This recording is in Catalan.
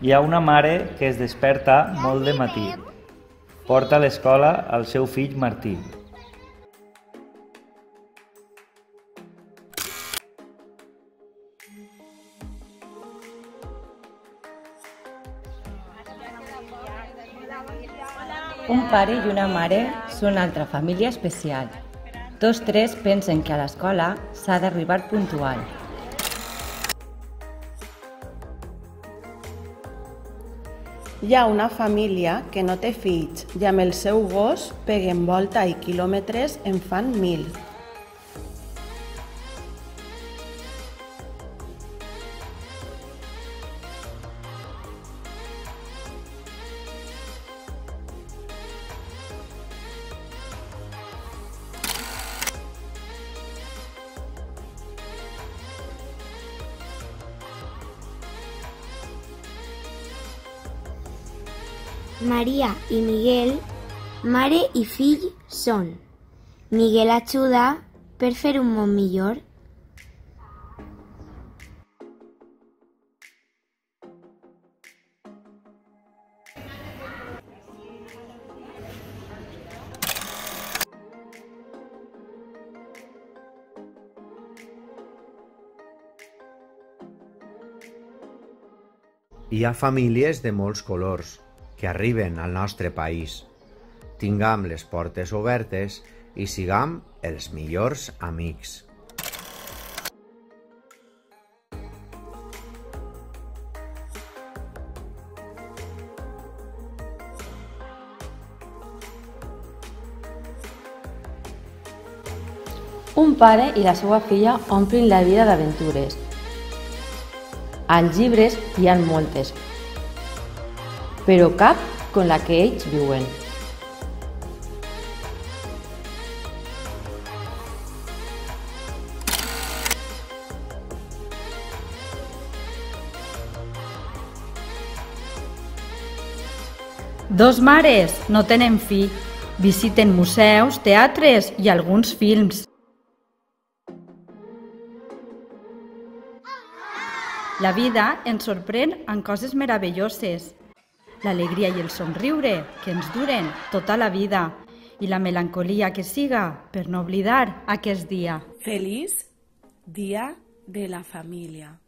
Hi ha una mare que es desperta molt de matí. Porta a l'escola el seu fill Martí. Un pare i una mare són altra família especial. Tots tres pensen que a l'escola s'ha d'arribar puntual. Hi ha una família que no té fills i amb el seu gos peguen volta i quilòmetres en fan 1000. Maria i Miguel, mare i fill són. Miguel ajuda per fer un món millor. Hi ha famílies de molts colors que arriben al nostre país. Tinguem les portes obertes i siguem els millors amics. Un pare i la seva filla omplin la vida d'aventures. Als llibres hi ha moltes, però cap com la que ells viuen. Dos mares no tenen fill, visiten museus, teatres i alguns films. La vida ens sorprèn amb coses meravelloses. L'alegria i el somriure que ens duren tota la vida i la melancolia que siga per no oblidar aquest dia. Feliç Dia de la Família.